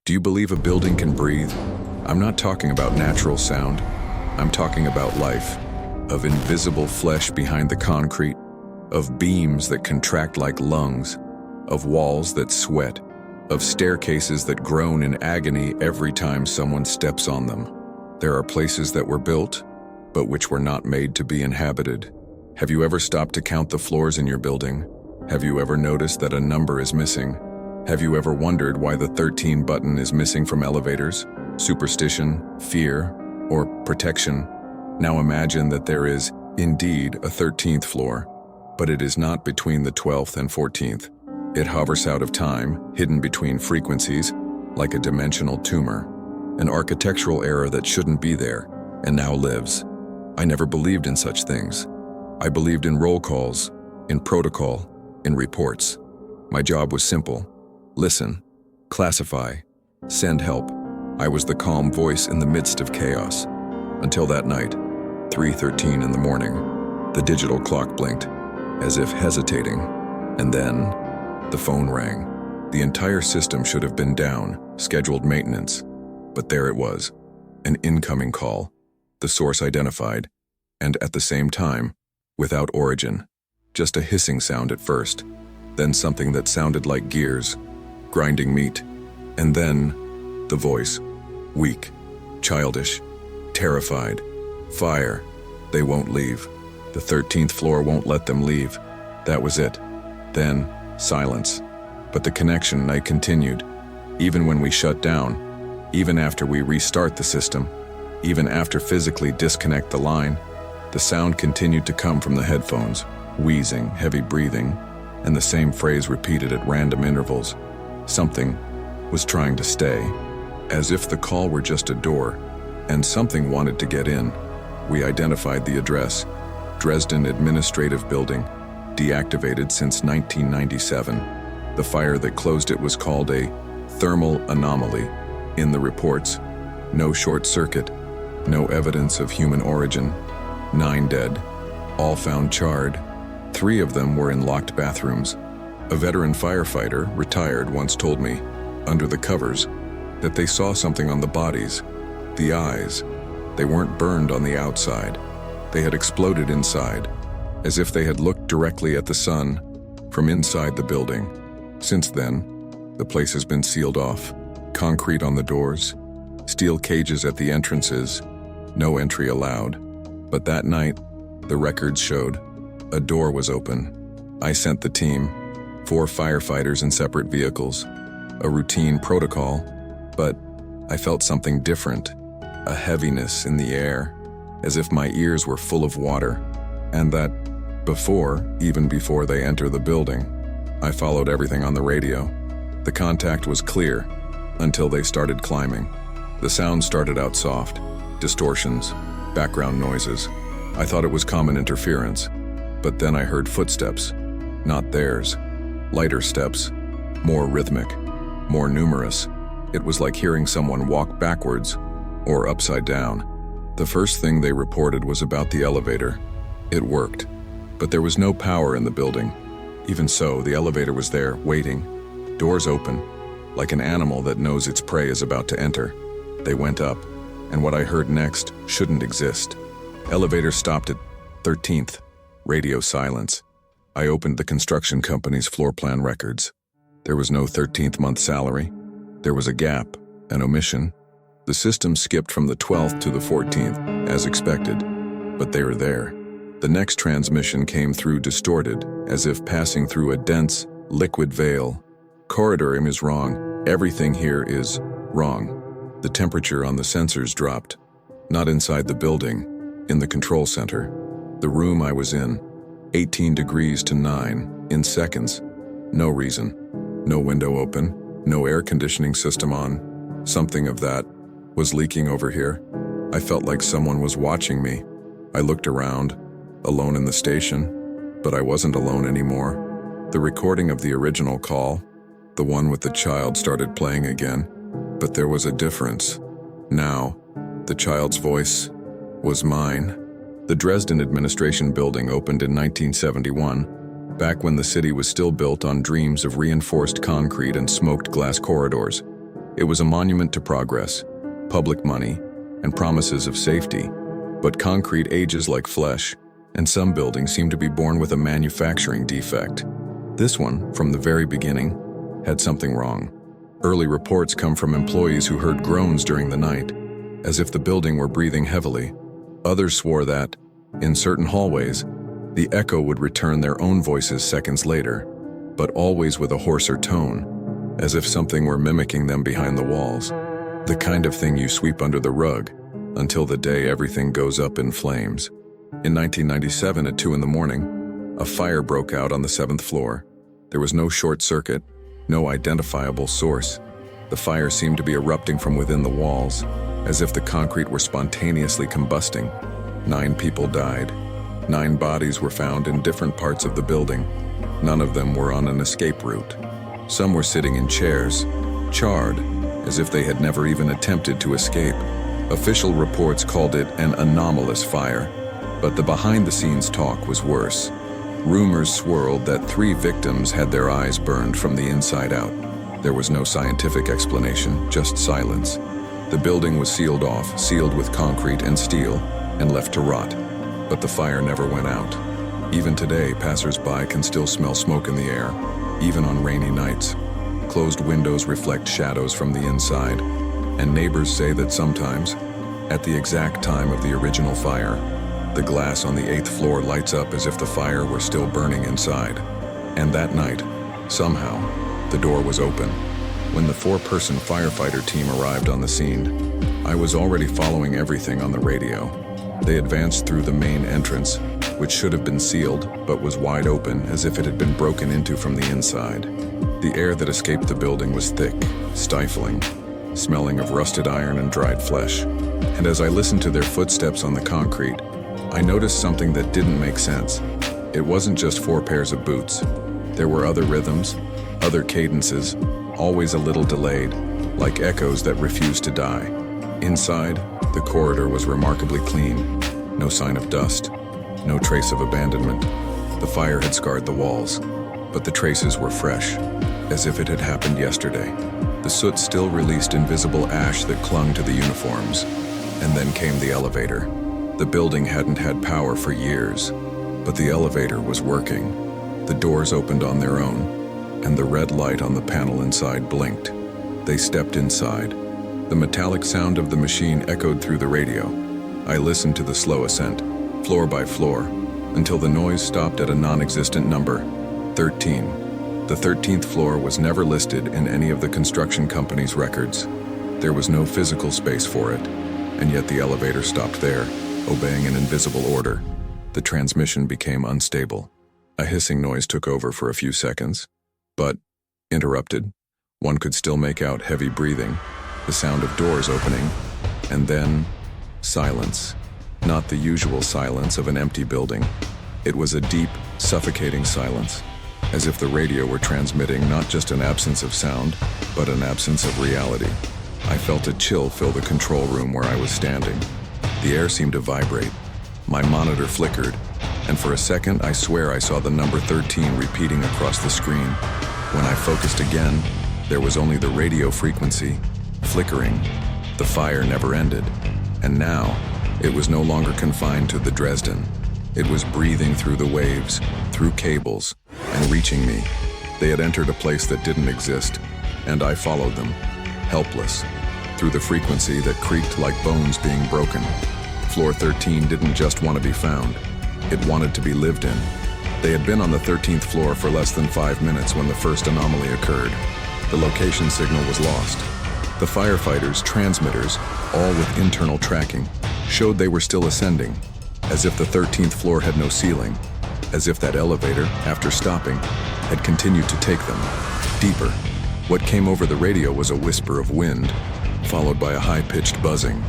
Do you believe a building can breathe? I'm not talking about natural sound. I'm talking about life, of invisible flesh behind the concrete, of beams that contract like lungs, of walls that sweat, of staircases that groan in agony every time someone steps on them. There are places that were built, but which were not made to be inhabited. Have you ever stopped to count the floors in your building? Have you ever noticed that a number is missing? Have you ever wondered why the 13 button is missing from elevators? Superstition, fear, or protection? Now imagine that there is, indeed, a 13th floor, but it is not between the 12th and 14th. It hovers out of time, hidden between frequencies, like a dimensional tumor, an architectural error that shouldn't be there, and now lives. I never believed in such things. I believed in roll calls, in protocol, in reports. My job was simple. Listen, classify, send help. I was the calm voice in the midst of chaos. Until that night, 3:13 in the morning, the digital clock blinked, as if hesitating, and then the phone rang. The entire system should have been down, scheduled maintenance, but there it was, an incoming call, the source identified, and at the same time, without origin, just a hissing sound at first, then something that sounded like gears, grinding meat, and then the voice, weak, childish, terrified. Fire. They won't leave. The 13th floor won't let them leave. That was it. Then, silence. But the connection night continued. Even when we shut down, even after we restart the system, even after physically disconnect the line, the sound continued to come from the headphones, wheezing, heavy breathing, and the same phrase repeated at random intervals. Something was trying to stay, as if the call were just a door, and something wanted to get in. We identified the address, Dresden Administrative Building, deactivated since 1997. The fire that closed it was called a thermal anomaly. In the reports, no short circuit, no evidence of human origin, 9 dead, all found charred. 3 of them were in locked bathrooms. A veteran firefighter, retired, once told me, under the covers, that they saw something on the bodies. The eyes. They weren't burned on the outside. They had exploded inside, as if they had looked directly at the sun from inside the building. Since then, the place has been sealed off. Concrete on the doors, steel cages at the entrances, no entry allowed. But that night, the records showed a door was open. I sent the team, 4 firefighters in separate vehicles, a routine protocol, but I felt something different, a heaviness in the air, as if my ears were full of water, and that even before they enter the building, I followed everything on the radio. The contact was clear until they started climbing. The sound started out soft, distortions, background noises. I thought it was common interference, but then I heard footsteps, not theirs, lighter steps, more rhythmic, more numerous. It was like hearing someone walk backwards or upside down. The first thing they reported was about the elevator. It worked, but there was no power in the building. Even so, the elevator was there, waiting, doors open, like an animal that knows its prey is about to enter. They went up, and what I heard next shouldn't exist. Elevator stopped at 13th, radio silence. I opened the construction company's floor plan records. There was no 13th month salary. There was a gap, an omission. The system skipped from the 12th to the 14th, as expected, but they were there. The next transmission came through distorted, as if passing through a dense, liquid veil. Corridor is wrong. Everything here is wrong. The temperature on the sensors dropped. Not inside the building, in the control center. The room I was in, 18 degrees to 9, in seconds. No reason. No window open, no air conditioning system on. Something of that was leaking over here. I felt like someone was watching me. I looked around, alone in the station, but I wasn't alone anymore. The recording of the original call, the one with the child, started playing again, but there was a difference. Now, the child's voice was mine. The Dresden Administration Building opened in 1971, back when the city was still built on dreams of reinforced concrete and smoked glass corridors. It was a monument to progress, public money, and promises of safety. But concrete ages like flesh, and some buildings seem to be born with a manufacturing defect. This one, from the very beginning, had something wrong. Early reports come from employees who heard groans during the night, as if the building were breathing heavily. Others swore that, in certain hallways, the echo would return their own voices seconds later, but always with a hoarser tone, as if something were mimicking them behind the walls. The kind of thing you sweep under the rug, until the day everything goes up in flames. In 1997 at 2 in the morning, a fire broke out on the 7th floor. There was no short circuit, no identifiable source. The fire seemed to be erupting from within the walls, as if the concrete were spontaneously combusting. 9 people died. 9 bodies were found in different parts of the building. None of them were on an escape route. Some were sitting in chairs, charred, as if they had never even attempted to escape. Official reports called it an anomalous fire, but the behind-the-scenes talk was worse. Rumors swirled that 3 victims had their eyes burned from the inside out. There was no scientific explanation, just silence. The building was sealed off, sealed with concrete and steel, and left to rot. But the fire never went out. Even today, passers-by can still smell smoke in the air, even on rainy nights. Closed windows reflect shadows from the inside, and neighbors say that sometimes, at the exact time of the original fire, the glass on the 8th floor lights up as if the fire were still burning inside. And that night, somehow, the door was open. When the 4-person firefighter team arrived on the scene, I was already following everything on the radio. They advanced through the main entrance, which should have been sealed, but was wide open as if it had been broken into from the inside. The air that escaped the building was thick, stifling, smelling of rusted iron and dried flesh. And as I listened to their footsteps on the concrete, I noticed something that didn't make sense. It wasn't just 4 pairs of boots. There were other rhythms, other cadences, always a little delayed, like echoes that refused to die. Inside, the corridor was remarkably clean. No sign of dust, no trace of abandonment. The fire had scarred the walls, but the traces were fresh, as if it had happened yesterday. The soot still released invisible ash that clung to the uniforms. And then came the elevator. The building hadn't had power for years, but the elevator was working. The doors opened on their own, and the red light on the panel inside blinked. They stepped inside. The metallic sound of the machine echoed through the radio. I listened to the slow ascent, floor by floor, until the noise stopped at a non-existent number, 13. The 13th floor was never listed in any of the construction company's records. There was no physical space for it, and yet the elevator stopped there, obeying an invisible order. The transmission became unstable. A hissing noise took over for a few seconds, but, interrupted, one could still make out heavy breathing, the sound of doors opening, and then silence. Not the usual silence of an empty building. It was a deep, suffocating silence, as if the radio were transmitting not just an absence of sound, but an absence of reality. I felt a chill fill the control room where I was standing. The air seemed to vibrate. My monitor flickered, and for a second I swear I saw the number 13 repeating across the screen. When I focused again, there was only the radio frequency, flickering. The fire never ended, and now it was no longer confined to the Dresden. It was breathing through the waves, through cables, and reaching me. They had entered a place that didn't exist, and I followed them, helpless, through the frequency that creaked like bones being broken. Floor 13 didn't just want to be found. It wanted to be lived in. They had been on the 13th floor for less than 5 minutes when the first anomaly occurred. The location signal was lost. The firefighters' transmitters, all with internal tracking, showed they were still ascending, as if the 13th floor had no ceiling, as if that elevator, after stopping, had continued to take them deeper. What came over the radio was a whisper of wind, followed by a high-pitched buzzing,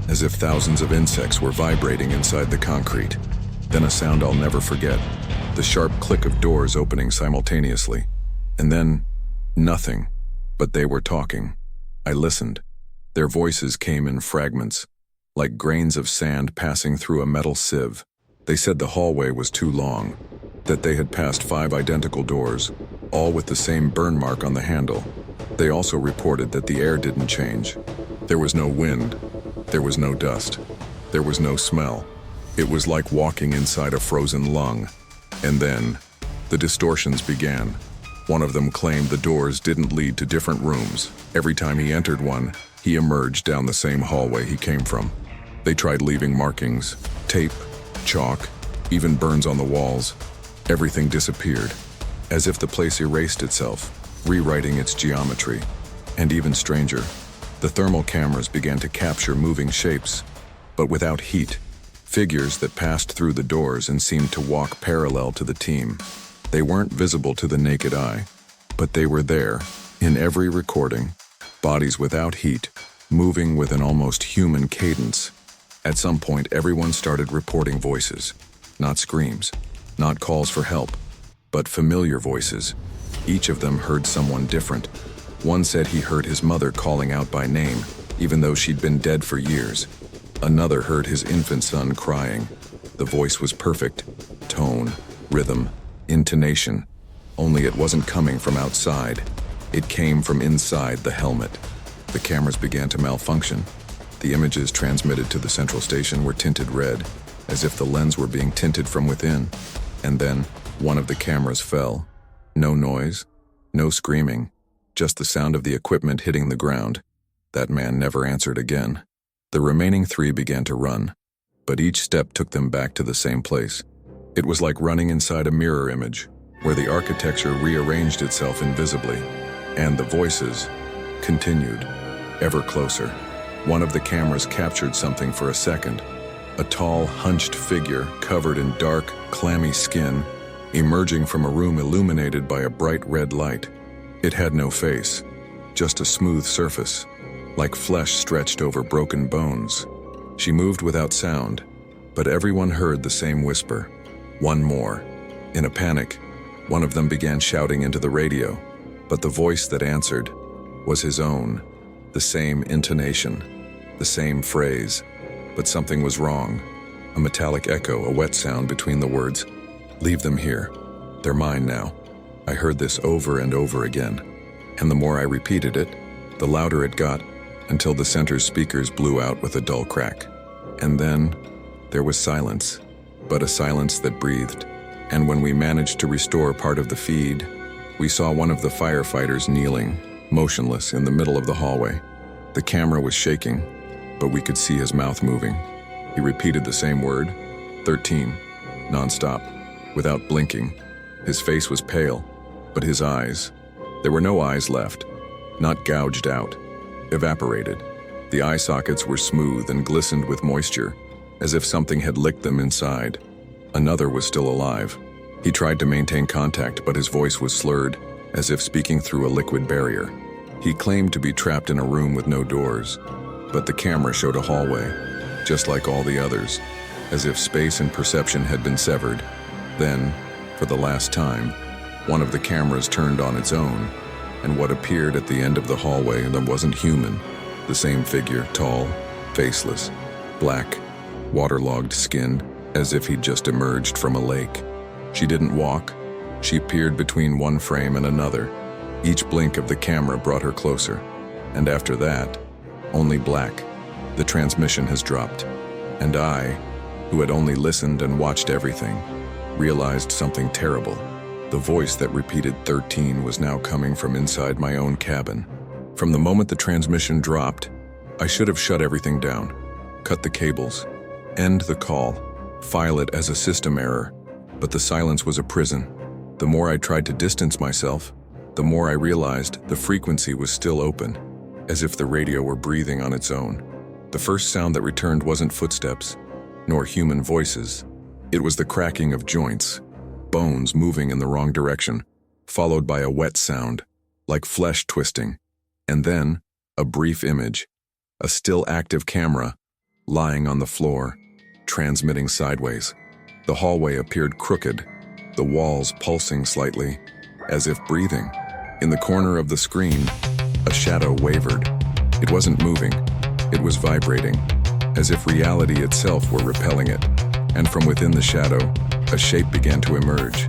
as if thousands of insects were vibrating inside the concrete. Then a sound I'll never forget, the sharp click of doors opening simultaneously. And then, nothing, but they were talking. I listened. Their voices came in fragments, like grains of sand passing through a metal sieve. They said the hallway was too long, that they had passed 5 identical doors, all with the same burn mark on the handle, They also reported that the air didn't change. There was no wind. There was no dust. There was no smell. It was like walking inside a frozen lung. And then, the distortions began. One of them claimed the doors didn't lead to different rooms. Every time he entered one, he emerged down the same hallway he came from. They tried leaving markings, tape, chalk, even burns on the walls. Everything disappeared, as if the place erased itself, rewriting its geometry. And even stranger, the thermal cameras began to capture moving shapes, but without heat, figures that passed through the doors and seemed to walk parallel to the team. They weren't visible to the naked eye, but they were there, in every recording, bodies without heat, moving with an almost human cadence. At some point, everyone started reporting voices, not screams, not calls for help, but familiar voices. Each of them heard someone different. One said he heard his mother calling out by name, even though she'd been dead for years. Another heard his infant son crying. The voice was perfect, tone, rhythm, intonation, only it wasn't coming from outside. It came from inside the helmet. The cameras began to malfunction. The images transmitted to the central station were tinted red, as if the lens were being tinted from within. And then, one of the cameras fell. No noise, no screaming, just the sound of the equipment hitting the ground. That man never answered again. The remaining 3 began to run, but each step took them back to the same place. It was like running inside a mirror image, where the architecture rearranged itself invisibly, and the voices continued, ever closer. One of the cameras captured something for a second. A tall, hunched figure covered in dark, clammy skin, emerging from a room illuminated by a bright red light. It had no face, just a smooth surface, like flesh stretched over broken bones. She moved without sound, but everyone heard the same whisper. One more. In a panic, one of them began shouting into the radio, but the voice that answered was his own. The same intonation, the same phrase, but something was wrong. A metallic echo, a wet sound between the words, "Leave them here. They're mine now." I heard this over and over again, and the more I repeated it, the louder it got, until the center's speakers blew out with a dull crack. And then, there was silence, but a silence that breathed. And when we managed to restore part of the feed, we saw one of the firefighters kneeling, motionless in the middle of the hallway. The camera was shaking, but we could see his mouth moving. He repeated the same word, 13, nonstop, without blinking. His face was pale, but his eyes, there were no eyes left, not gouged out, evaporated. The eye sockets were smooth and glistened with moisture, as if something had licked them inside. Another was still alive. He tried to maintain contact, but his voice was slurred, as if speaking through a liquid barrier. He claimed to be trapped in a room with no doors, but the camera showed a hallway, just like all the others, as if space and perception had been severed. Then, for the last time, one of the cameras turned on its own, and what appeared at the end of the hallway that wasn't human. The same figure, tall, faceless, black, waterlogged skin, as if he'd just emerged from a lake. She didn't walk. She peered between one frame and another. Each blink of the camera brought her closer. And after that, only black. The transmission has dropped. And I, who had only listened and watched everything, realized something terrible. The voice that repeated 13 was now coming from inside my own cabin. From the moment the transmission dropped, I should have shut everything down, cut the cables, end the call, file it as a system error, but the silence was a prison. The more I tried to distance myself, the more I realized the frequency was still open, as if the radio were breathing on its own. The first sound that returned wasn't footsteps, nor human voices. It was the cracking of joints, bones moving in the wrong direction, followed by a wet sound, like flesh twisting, and then a brief image, a still active camera, lying on the floor, transmitting sideways. The hallway appeared crooked, the walls pulsing slightly, as if breathing. In the corner of the screen, a shadow wavered. It wasn't moving, it was vibrating, as if reality itself were repelling it. And from within the shadow, a shape began to emerge.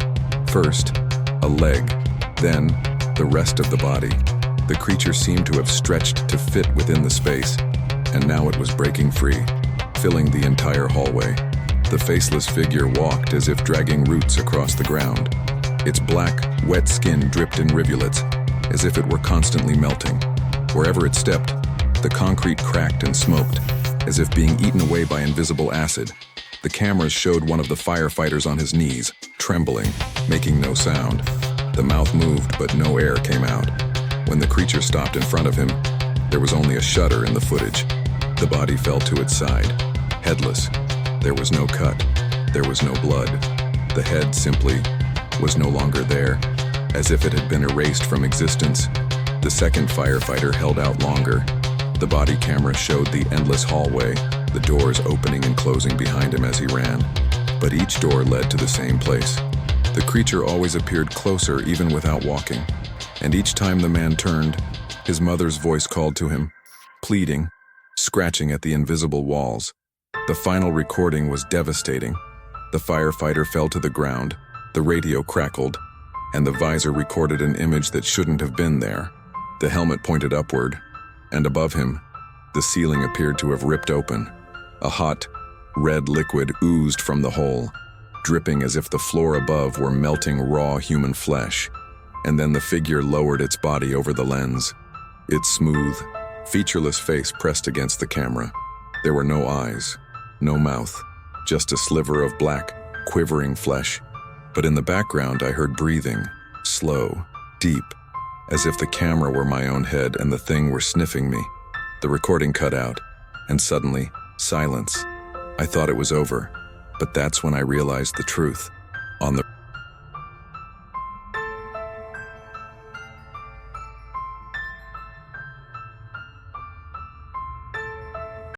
First, a leg, then the rest of the body. The creature seemed to have stretched to fit within the space, and now it was breaking free, filling the entire hallway. The faceless figure walked as if dragging roots across the ground. Its black, wet skin dripped in rivulets, as if it were constantly melting. Wherever it stepped, the concrete cracked and smoked, as if being eaten away by invisible acid. The cameras showed one of the firefighters on his knees, trembling, making no sound. The mouth moved, but no air came out. When the creature stopped in front of him, there was only a shudder in the footage. The body fell to its side, headless. There was no cut. There was no blood. The head simply was no longer there, as if it had been erased from existence. The second firefighter held out longer. The body camera showed the endless hallway, the doors opening and closing behind him as he ran. But each door led to the same place. The creature always appeared closer even without walking. And each time the man turned, his mother's voice called to him, pleading, scratching at the invisible walls. The final recording was devastating. The firefighter fell to the ground, the radio crackled, and the visor recorded an image that shouldn't have been there. The helmet pointed upward, and above him, the ceiling appeared to have ripped open. A hot, red liquid oozed from the hole, dripping as if the floor above were melting raw human flesh. And then the figure lowered its body over the lens. Its smooth, featureless face pressed against the camera. There were no eyes, no mouth, just a sliver of black, quivering flesh. But in the background I heard breathing, slow, deep, as if the camera were my own head and the thing were sniffing me. The recording cut out, and suddenly, silence. I thought it was over, but that's when I realized the truth. On the